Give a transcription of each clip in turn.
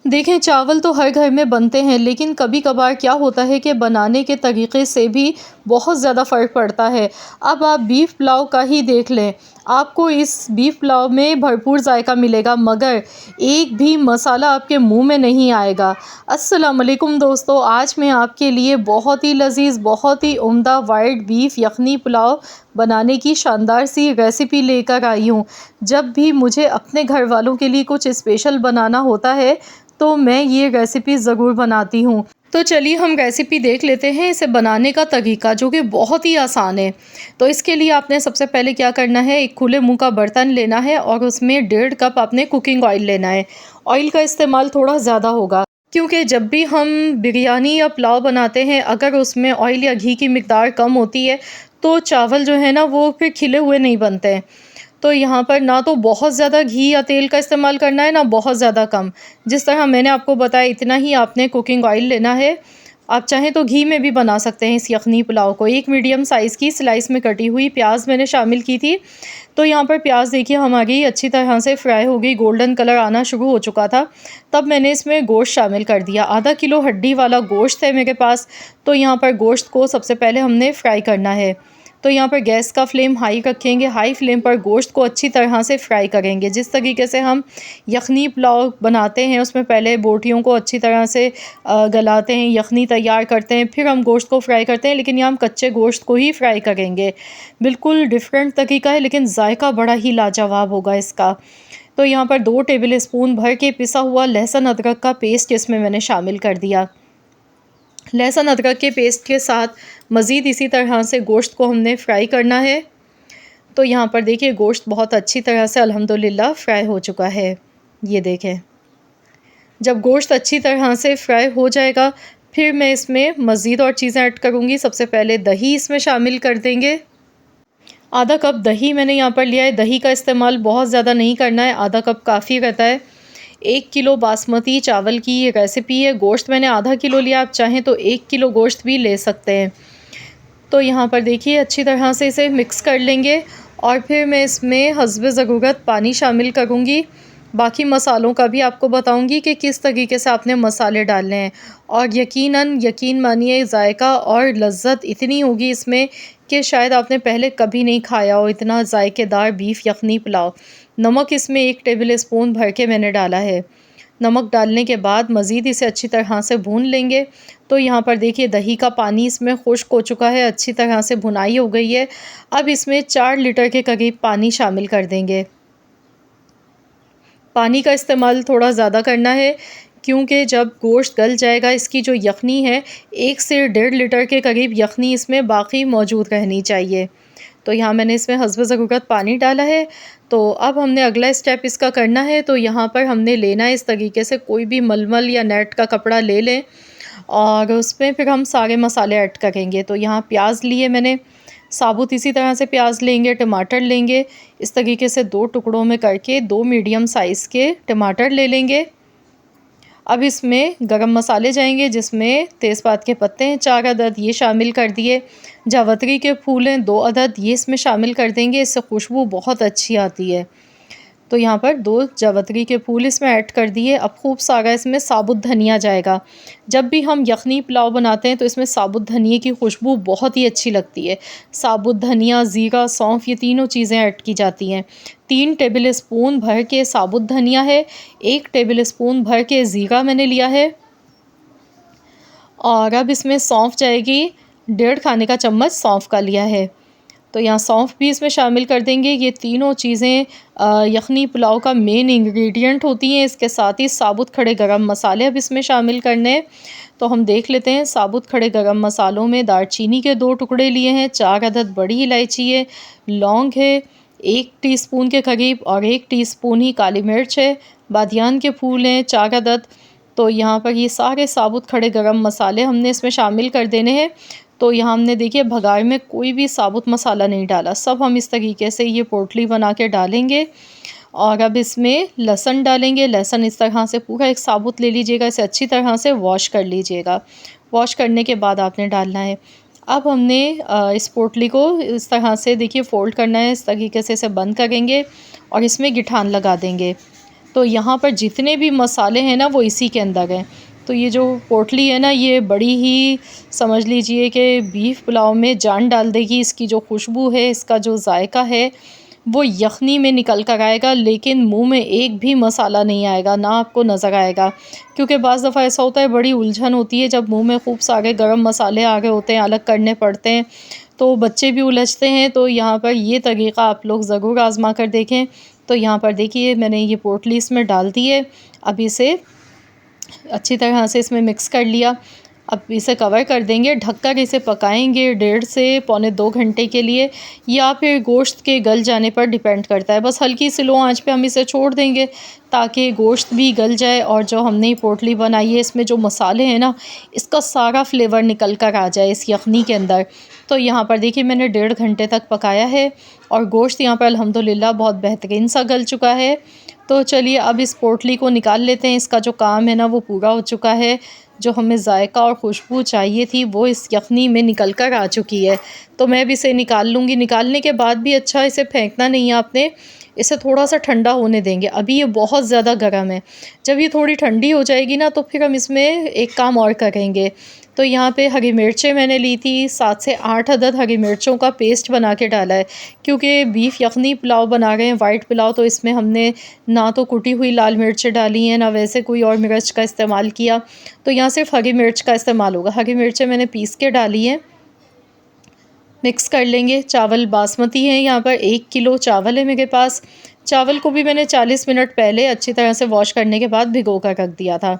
देखें, चावल तो हर घर में बनते हैं, लेकिन कभी-कभार क्या होता है कि बनाने के तरीक़े से भी बहुत ज़्यादा फ़र्क पड़ता है। अब आप बीफ पुलाव का ही देख लें, आपको इस बीफ पुलाव में भरपूर ज़ायका मिलेगा, मगर एक भी मसाला आपके मुँह में नहीं आएगा। अस्सलाम वालेकुम दोस्तों, आज मैं आपके लिए बहुत ही लज़ीज़, बहुत ही उम्दा व्हाइट बीफ यखनी पुलाव बनाने की शानदार सी रेसिपी लेकर आई हूँ। जब भी मुझे अपने घर वालों के लिए कुछ स्पेशल बनाना होता है, तो मैं ये रेसिपी ज़रूर बनाती हूँ। तो चलिए हम रेसिपी देख लेते हैं इसे बनाने का तरीका, जो कि बहुत ही आसान है। तो इसके लिए आपने सबसे पहले क्या करना है, एक खुले मुँह का बर्तन लेना है और उसमें 1.5 कप आपने कुकिंग ऑयल लेना है। ऑयल का इस्तेमाल थोड़ा ज़्यादा होगा, क्योंकि जब भी हम बिरयानी या पुलाव बनाते हैं, अगर उसमें ऑयल या घी की मिकदार कम होती है, तो चावल जो है ना वो फिर खिले हुए नहीं बनते हैं। तो यहाँ पर ना तो बहुत ज़्यादा घी या तेल का इस्तेमाल करना है, ना बहुत ज़्यादा कम। जिस तरह मैंने आपको बताया इतना ही आपने कुकिंग ऑयल लेना है। आप चाहें तो घी में भी बना सकते हैं इस यखनी पुलाव को। एक मीडियम साइज़ की स्लाइस में कटी हुई प्याज मैंने शामिल की थी। तो यहाँ पर प्याज देखिए हमारी अच्छी तरह से फ्राई हो गई, गोल्डन कलर आना शुरू हो चुका था। तब मैंने इसमें गोश्त शामिल कर दिया। आधा किलो हड्डी वाला गोश्त है मेरे पास। तो यहाँ पर गोश्त को सबसे पहले हमने फ्राई करना है। तो यहाँ पर गैस का फ्लेम हाई रखेंगे, हाई फ्लेम पर गोश्त को अच्छी तरह से फ्राई करेंगे। जिस तरीके से हम यखनी पुलाव बनाते हैं, उसमें पहले बोटियों को अच्छी तरह से गलाते हैं, यखनी तैयार करते हैं, फिर हम गोश्त को फ्राई करते हैं, लेकिन यहाँ हम कच्चे गोश्त को ही फ्राई करेंगे। बिल्कुल डिफरेंट तरीका है, लेकिन जायका बड़ा ही लाजवाब होगा इसका। तो यहाँ पर 2 टेबल स्पून भर के पिसा हुआ लहसुन अदरक का पेस्ट इसमें मैंने शामिल कर दिया। लहसुन अदरक के पेस्ट के साथ मज़ीद इसी तरह से गोश्त को हमने फ्राई करना है। तो यहाँ पर देखिए गोश्त बहुत अच्छी तरह से अल्हम्दुलिल्लाह फ्राई हो चुका है। ये देखें, जब गोश्त अच्छी तरह से फ्राई हो जाएगा, फिर मैं इसमें मज़ीद और चीज़ें ऐड करूँगी। सबसे पहले दही इसमें शामिल कर देंगे। आधा कप दही मैंने यहाँ पर लिया है। दही का इस्तेमाल बहुत ज़्यादा नहीं करना है, आधा कप काफ़ी रहता है। 1 किलो बासमती चावल की ये रेसिपी है। गोश्त मैंने आधा किलो लिया, आप चाहें तो 1 किलो गोश्त भी ले सकते हैं। तो यहाँ पर देखिए अच्छी तरह से इसे मिक्स कर लेंगे और फिर मैं इसमें हस्बे ज़रूरत पानी शामिल करूँगी। बाकी मसालों का भी आपको बताऊँगी कि किस तरीके से आपने मसाले डालने हैं, और यकीन मानिए ज़ायका और लज़्ज़त इतनी होगी इसमें कि शायद आपने पहले कभी नहीं खाया हो इतना ज़ायकेदार बीफ यखनी पुलाव। नमक इसमें 1 टेबल स्पून भर के मैंने डाला है। नमक डालने के बाद मज़ीद इसे अच्छी तरह से भून लेंगे। तो यहाँ पर देखिए दही का पानी इसमें खुश्क हो चुका है, अच्छी तरह से भुनाई हो गई है। अब इसमें 4 लीटर के करीब पानी शामिल कर देंगे। पानी का इस्तेमाल थोड़ा ज़्यादा करना है, क्योंकि जब गोश्त गल जाएगा, इसकी जो यखनी है 1 से 1.5 लीटर के करीब यखनी इसमें बाकी मौजूद रहनी चाहिए। तो यहाँ मैंने इसमें हस्ब ज़रूरत पानी डाला है। तो अब हमने अगला स्टेप इसका करना है। तो यहाँ पर हमने लेना है इस तरीके से कोई भी मलमल या नेट का कपड़ा ले लें और उसमें फिर हम सारे मसाले ऐड करेंगे। तो यहाँ प्याज लिए मैंने साबुत, इसी तरह से प्याज लेंगे, टमाटर लेंगे, इस तरीके से 2 टुकड़ों में करके 2 मीडियम साइज़ के टमाटर ले लेंगे। अब इसमें गरम मसाले जाएंगे, जिसमें तेज़पात के पत्ते हैं 4 अदद, ये शामिल कर दिए। जावित्री के फूल हैं 2 अदद, ये इसमें शामिल कर देंगे, इससे खुशबू बहुत अच्छी आती है। तो यहाँ पर 2 जावित्री के फूल इसमें ऐड कर दिए। अब खूब सारा इसमें साबुत धनिया जाएगा। जब भी हम यखनी पुलाव बनाते हैं तो इसमें साबुत धनिए की खुशबू बहुत ही अच्छी लगती है। साबुत धनिया, ज़ीरा, सौंफ, ये तीनों चीज़ें ऐड की जाती हैं। 3 टेबल स्पून भर के साबुत धनिया है, 1 टेबल स्पून भर के ज़ीरा मैंने लिया है, और अब इसमें सौंफ जाएगी, 1.5 खाने का चम्मच सौंफ का लिया है। तो यहाँ सौंफ भी इसमें शामिल कर देंगे। ये तीनों चीज़ें यखनी पुलाव का मेन इंग्रेडिएंट होती हैं। इसके साथ ही साबुत खड़े गरम मसाले अब इसमें शामिल करने हैं। तो हम देख लेते हैं। साबुत खड़े गरम मसालों में दालचीनी के 2 टुकड़े लिए हैं, 4 अदद बड़ी इलायची है, लौंग है 1 टीस्पून के करीब, और 1 टीस्पून ही काली मिर्च है, बादियान के फूल हैं 4 अदद। तो यहाँ पर ये सारे साबुत खड़े गरम मसाले हमने इसमें शामिल कर देने हैं। तो यहाँ हमने देखिए भगार में कोई भी साबुत मसाला नहीं डाला, सब हम इस तरीके से ये पोटली बना के डालेंगे। और अब इसमें लहसुन डालेंगे। लहसुन इस तरह से पूरा एक साबुत ले लीजिएगा, इसे अच्छी तरह से वॉश कर लीजिएगा। वॉश करने के बाद आपने डालना है। अब हमने इस पोटली को इस तरह से देखिए फ़ोल्ड करना है, इस तरीके से इसे बंद करेंगे और इसमें गिठान लगा देंगे। तो यहाँ पर जितने भी मसाले हैं ना वो इसी के अंदर हैं। तो ये जो पोटली है ना ये बड़ी ही समझ लीजिए कि बीफ पुलाव में जान डाल देगी। इसकी जो खुशबू है, इसका जो जायका है वो यखनी में निकल कर आएगा, लेकिन मुंह में एक भी मसाला नहीं आएगा, ना आपको नज़र आएगा। क्योंकि बाज़ दफ़ा ऐसा होता है, बड़ी उलझन होती है जब मुंह में खूब सारे गरम मसाले आ गए होते हैं, अलग करने पड़ते हैं, तो बच्चे भी उलझते हैं। तो यहाँ पर ये तरीक़ा आप लोग ज़रूर आज़मा कर देखें। तो यहाँ पर देखिए मैंने ये पोटली इसमें डाल दी है। अब इसे अच्छी तरह से इसमें मिक्स कर लिया। अब इसे कवर कर देंगे, ढककर इसे पकाएंगे 1.5 से पौने 2 घंटे के लिए, या फिर गोश्त के गल जाने पर डिपेंड करता है। बस हल्की सी लो आंच पे हम इसे छोड़ देंगे ताकि गोश्त भी गल जाए और जो हमने पोटली बनाई है इसमें जो मसाले हैं ना, इसका सारा फ्लेवर निकल कर आ जाए इस यखनी के अंदर। तो यहाँ पर देखिए मैंने 1.5 घंटे तक पकाया है और गोश्त यहाँ पर अल्हम्दुलिल्लाह बहुत बेहतरीन सा गल चुका है। तो चलिए अब इस पोटली को निकाल लेते हैं। इसका जो काम है ना वो पूरा हो चुका है। जो हमें जायका और खुशबू चाहिए थी वो इस यखनी में निकल कर आ चुकी है। तो मैं भी इसे निकाल लूँगी। निकालने के बाद भी अच्छा इसे फेंकना नहीं है आपने, इसे थोड़ा-सा ठंडा होने देंगे। अभी ये बहुत ज़्यादा गर्म है। जब ये थोड़ी ठंडी हो जाएगी ना तो फिर हम इसमें एक काम और करेंगे। तो यहाँ पे हरी मिर्चें मैंने ली थी, 7 से 8 अदद हरी मिर्चों का पेस्ट बना के डाला है। क्योंकि बीफ यखनी पुलाव बना रहे हैं, वाइट पुलाव, तो इसमें हमने ना तो कुटी हुई लाल मिर्चें डाली हैं, ना वैसे कोई और मिर्च का इस्तेमाल किया। तो यहाँ सिर्फ हरी मिर्च का इस्तेमाल होगा। हरी मिर्चें मैंने पीस के डाली हैं। मिक्स कर लेंगे। चावल बासमती हैं, यहाँ पर 1 किलो चावल है मेरे पास। चावल को भी मैंने 40 मिनट पहले अच्छी तरह से वॉश करने के बाद भिगो कर रख दिया था।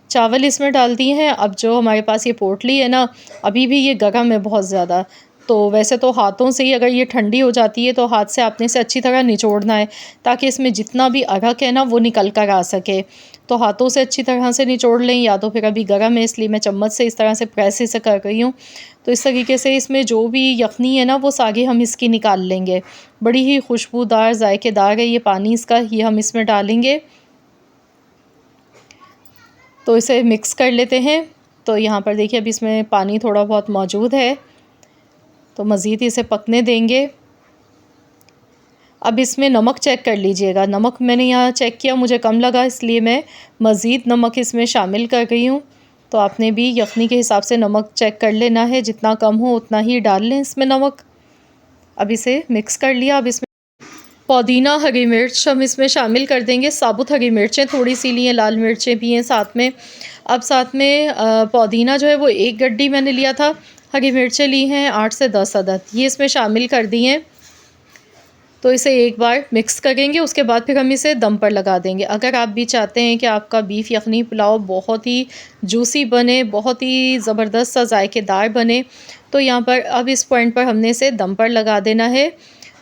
चावल इसमें डाल दिए हैं। अब जो हमारे पास ये पोटली है ना, अभी भी ये गर्म है बहुत ज़्यादा। तो वैसे तो हाथों से ही, अगर ये ठंडी हो जाती है तो हाथ से आपने इसे अच्छी तरह निचोड़ना है ताकि इसमें जितना भी अरक है ना वो निकल कर आ सके। तो हाथों से अच्छी तरह से निचोड़ लें, या तो फिर अभी गर्म है इसलिए मैं चम्मच से इस तरह से प्रेस इसे कर रही हूँ। तो इस तरीके से इसमें जो भी यखनी है ना वो सारी हम इसकी निकाल लेंगे। बड़ी ही खुशबूदार जायकेदार है ये पानी इसका, ये हम इसमें डालेंगे। तो इसे मिक्स कर लेते हैं। तो यहाँ पर देखिए अभी इसमें पानी थोड़ा बहुत मौजूद है, तो मज़ीद इसे पकने देंगे। अब इसमें नमक चेक कर लीजिएगा। नमक मैंने यहाँ चेक किया, मुझे कम लगा इसलिए मैं मज़ीद नमक इसमें शामिल कर रही हूँ। तो आपने भी यखनी के हिसाब से नमक चेक कर लेना है, जितना कम हो उतना ही डाल लें इसमें नमक। अब इसे मिक्स कर लिया। अब इसमें पुदीना, हरी मिर्च हम इसमें शामिल कर देंगे। साबुत हरी मिर्चें थोड़ी सी ली हैं, लाल मिर्चें भी हैं साथ में। अब साथ में पुदीना जो है वो 1 गड्डी मैंने लिया था। हरी मिर्चें ली हैं 8 से 10 अदद, ये इसमें शामिल कर दी हैं। तो इसे एक बार मिक्स करेंगे, उसके बाद फिर हम इसे दम पर लगा देंगे। अगर आप भी चाहते हैं कि आपका बीफ यखनी पुलाव बहुत ही जूसी बने, बहुत ही ज़बरदस्त सा जायकेदार बने, तो यहाँ पर अब इस पॉइंट पर हमने इसे दम पर लगा देना है।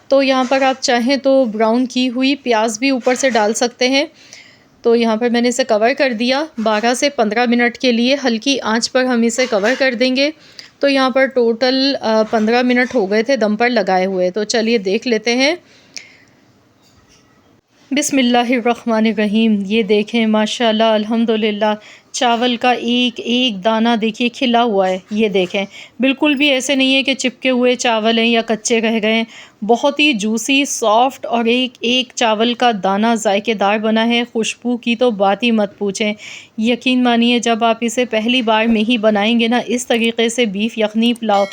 तो यहाँ पर आप चाहें तो ब्राउन की हुई प्याज भी ऊपर से डाल सकते हैं। तो यहाँ पर मैंने इसे कवर कर दिया। 12 से 15 मिनट के लिए हल्की आंच पर हम इसे कवर कर देंगे। तो यहाँ पर टोटल 15 मिनट हो गए थे दम पर लगाए हुए। तो चलिए देख लेते हैं। बिस्मिल्लाहिर्रहमानिर्रहीम। ये देखें माशाल्लाह अल्हम्दुलिल्लाह, चावल का एक एक दाना देखिए खिला हुआ है। ये देखें, बिल्कुल भी ऐसे नहीं है कि चिपके हुए चावल हैं या कच्चे रह गए हैं। बहुत ही जूसी, सॉफ्ट और एक एक चावल का दाना जायकेदार बना है। खुशबू की तो बात ही मत पूछें। यकीन मानिए जब आप इसे पहली बार में ही बनाएंगे ना इस तरीके से बीफ यखनी पुलाव,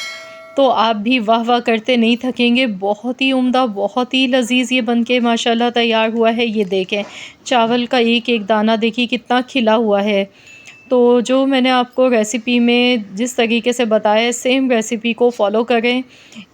तो आप भी वाह वाह करते नहीं थकेंगे। बहुत ही उम्दा, बहुत ही लजीज़ ये बनके माशाल्लाह तैयार हुआ है। ये देखें चावल का एक एक दाना देखिए कितना खिला हुआ है। तो जो मैंने आपको रेसिपी में जिस तरीके से बताया है सेम रेसिपी को फ़ॉलो करें।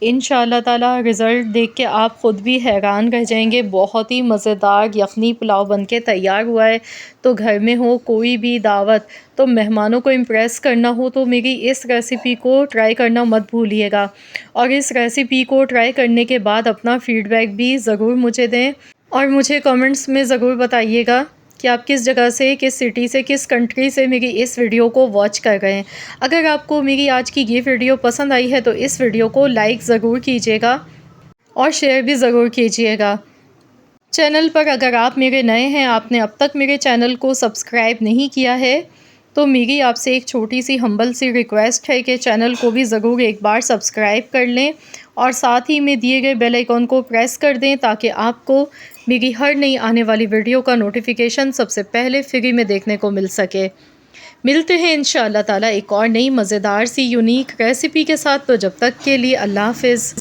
इंशाअल्लाह ताला रिज़ल्ट देख के आप ख़ुद भी हैरान रह जाएंगे। बहुत ही मज़ेदार यखनी पुलाव बनके तैयार हुआ है। तो घर में हो कोई भी दावत, तो मेहमानों को इम्प्रेस करना हो तो मेरी इस रेसिपी को ट्राई करना मत भूलिएगा। और इस रेसिपी को ट्राई करने के बाद अपना फ़ीडबैक भी ज़रूर मुझे दें और मुझे कमेंट्स में ज़रूर बताइएगा कि आप किस जगह से, किस सिटी से, किस कंट्री से मेरी इस वीडियो को वॉच कर रहे हैं। अगर आपको मेरी आज की ये वीडियो पसंद आई है तो इस वीडियो को लाइक ज़रूर कीजिएगा और शेयर भी ज़रूर कीजिएगा। चैनल पर अगर आप मेरे नए हैं, आपने अब तक मेरे चैनल को सब्सक्राइब नहीं किया है, तो मेरी आपसे एक छोटी सी हम्बल सी रिक्वेस्ट है कि चैनल को भी ज़रूर एक बार सब्सक्राइब कर लें और साथ ही में दिए गए बेल आइकॉन को प्रेस कर दें ताकि आपको मेरी हर नई आने वाली वीडियो का नोटिफिकेशन सबसे पहले फ्री में देखने को मिल सके। मिलते हैं इंशाअल्लाह ताला एक और नई मज़ेदार सी यूनिक रेसिपी के साथ। तो जब तक के लिए अल्लाह हाफ़िज़।